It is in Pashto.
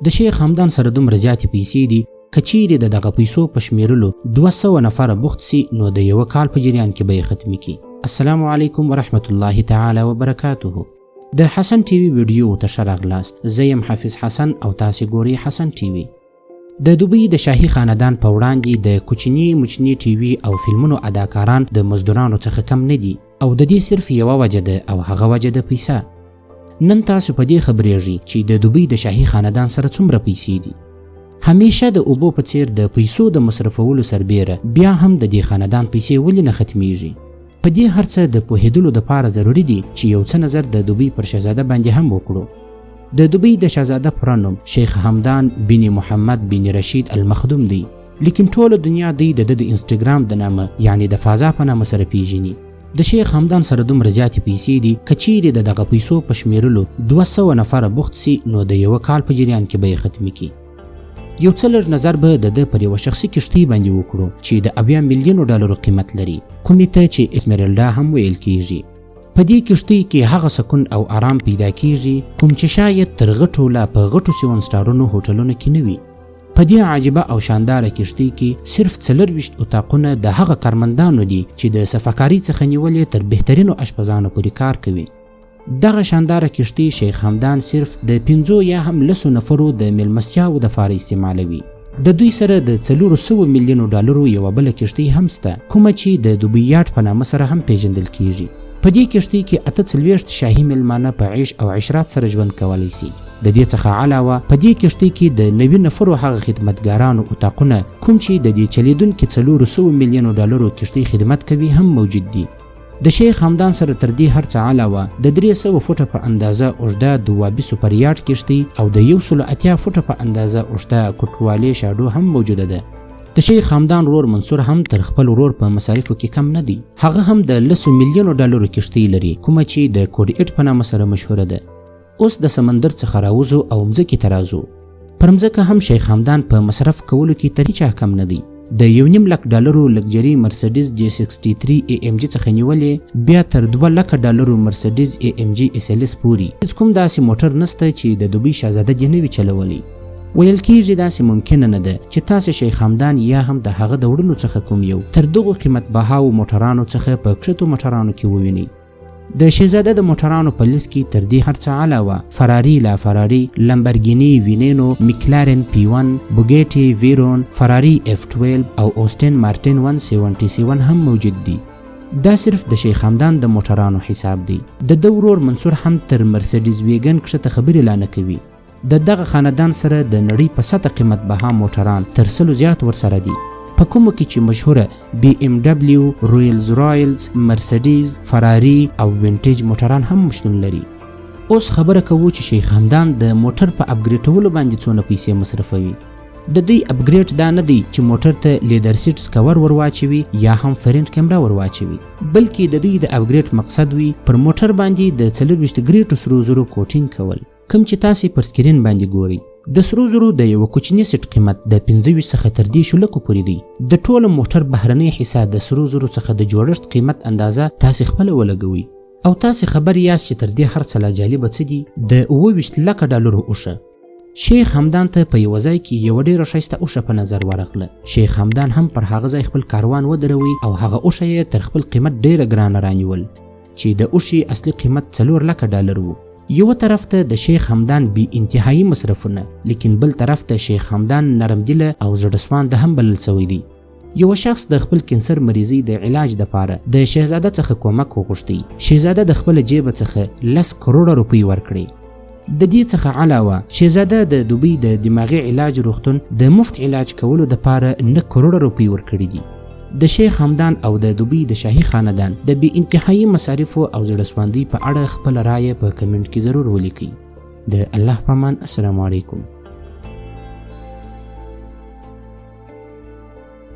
د شیخ همدان سره دومره زیاتې پیسې دي که چیرې د دغه پیسو په شمیرلو 200 نفره بوخت سي نو د یوه کال په جریان کې به یې ختمي کړي. السلام علیکم ورحمت الله تعالی وبرکاته. د حسن ټي وي ویډیو ته ښه راغلاست. زه یم حافظ حسن او تاسې ګورئ حسن ټي وي. د دوبۍ د شاهي خاندان په وړاندې د کوچني مچني ټي وي او فلمونو اداکاران د مزدورانو څخه کم نه دي او د دې صرف یوه وجه ده او هغه وجه د پیسه. نن تاسو په دې خبرېږئ چې د دوبۍ د شاهي خاندان سره څومره پیسې دي. همیشه د اوبو په څیر د پیسو د مصرفولو سربیره بیا هم د دې خاندان پیسې ولې نه ختمیږي؟ په دې هر څه د پوهېدلو دپاره ضروري دي چې یو څه نظر د دوبۍ پر شهزاده باندې هم وکړو. د دوبۍ د شهزاده پوره نوم شیخ همدان بن محمد بن رشید المخدوم دی، لیکن ټوله دنیا دی د د انسټاګرام د نامه یعنی د فازا په نامه سره پیژني. د شیخ همدان سره دومره زیاتې پیسې دي که چیرې د دغه پیسو په شمیرلو 200 نفره بوخت سي نو د یوه کال په جریان کې به یې ختمي کړي. یو څه لږ نظر به د ده پر یوه شخصي کښتۍ باندې وکړو چې د 80 میلیونو ډالرو قیمت لري، کومې ته چې اسمرالډا هم ویل کیږي. په دې کښتۍ کې هغه سکون او آرام پیدا کیږي کوم چې شاید تر غټو لا په غټو 7 سټارونو هوټلونو کې نه وي. په دې عجیبه او شانداره کښتۍ کې صرف 24 اتاقونه د هغه کارمندانو دي چې د صفاکارۍ څخه نیولې تر بهترینو اشپزانو پورې کار کوي. دغه شانداره کښتۍ شیخ همدان صرف د 5 یا هم 10 نفرو د میلمستیاو دپاره استعمالوي. د دوی سره د 400 میلیونو ډالرو یوه بله کښتۍ هم شته کومه چې د دوبۍ یاټ په نامه سره هم پیژندل کیږي. په دې کښتۍ کې 48 شاهي میلمانه په عیش او عشرات سره ژوند کولی سي. د دې څخه علاوه په دې کښتۍ کې د 90 نفرو هغه خدمتګارانو اتاقونه کوم چې د دې چلیدونکي 400 میلیونو ډالرو کښتۍ خدمت کوي هم موجود دي. د شیخ همدان سره تر دې هر څه علاوه د 300 فوټه په اندازه اوږده دوابي سوپر یاټ کښتۍ او د 180 فوټه په اندازه اوږده کوټروالې شاډو هم موجوده ده. د شیخ همدان ورور منصور هم تر خپل ورور په مصارفو کې کم نه دی. هغه هم د 10 میلیونو ډالرو کښتۍ لري کومه چې د کوډ 8 په نامه سره مشهوره ده. اوس د سمندر څخه راوځو او مځکې ته راځو. پر مځکه هم شیخ همدان په مصرف کولو کې تر هیچا کم نه دی. د 1.5 لک ډالرو لګجري مرسډیز G63 AMG څخه نیولې بیا تر 2 لک ډالرو مرسډیز AMG SLS پوري هیڅ کوم داسې موټر نسته چې د دوبۍ شهزاده دې نه وي چلولی. ویل کیږي داسې ممکنه نه ده چې تاسې شیخ همدان یا هم د هغه د وړونو څخه کوم یو تر دغو قیمت بهاو موټرانو څخه په کښتو موټرانو کې ووینئ. د شهزاده د موټرانو په لیست کې تر دې هر څه علاوه فراري لا فراري، لمبرګیني وینینو، میکلارن P1، بوګیټي ویرون، فراري F12 او اوستن مارټین 177 هم موجود دي. دا صرف د شیخ همدان د موټرانو حساب دی. د ده ورور منصور هم تر مرسډیز ویګن کښته خبرې لا نه کوي. د دغه خاندان سره د نړۍ په سطح قیمت بها موټران تر 100 زیات ورسره دي، په کومو کې چې مشهوره BMW، رویلز رایلز، مرسډیز، فراري او وینټیج موټران هم شتون لري. اوس خبره کوو چې شیخ همدان د موټر په اپګریډولو باندې څونه پیسې مصرفوي. د دوی اپګریډ دا نه دی چې موټر ته لیدر سیټس کور ورواچوي یا هم فرنټ کیمرا ورواچوي، بلکې د دوی د اپګریډ مقصد وي پر موټر باندې د 24 ګریټو سرو زرو کوټینګ کول کوم چې تاسې پر سکرین باندې ګورئ. د سرو زرو د یو کوچني سیټ قیمت د 25 څخه تر 10 لکو پورې دی. د ټوله موټر بهرنۍ حصه د سرو زرو څخه د جوړښت قیمت اندازه تاسې خپله ولګوئ. او تاسې خبر یاست چې تر دې هر څه لا جالبه څه دي؟ د 28 لکه ډالرو اوښه. شیخ همدان ته په یوه ځای کې یوه ډېره ښایسته اوښه په نظر ورغله. شیخ همدان هم پر هغه ځای خپل کاروان ودروي او هغه اوښه یې تر خپل قیمت ډېره ګرانه رانیول چې د اوښې اصلي قیمت 4 لکه ډالر و. یو طرف ته د شیخ همدان بی انتهایی مصرفونه، لیکن بل طرف ته شیخ همدان نرم دله او زړهسوانده هم بلل سوی دی. یو شخص د خپل کینسر مریضي د علاج دپاره د شهزاده څخه کومک وغوښتی. شهزاده د خپل جیب څخه 10 کروڑه روپۍ ورکړي. د دې څخه علاوه شهزاده د دوبۍ د دماغي علاج روغتون د مفت علاج کولو دپاره 9 کروڑه روپۍ ورکړي دي. د شیخ همدان او د دوبۍ د شاهي خاندان د بې انتهایی مصارفو او زړهسواندۍ په اړه خپله رایه په کمنټ کې ضرور ولیکئ. د الله په امان. السلام علیکم.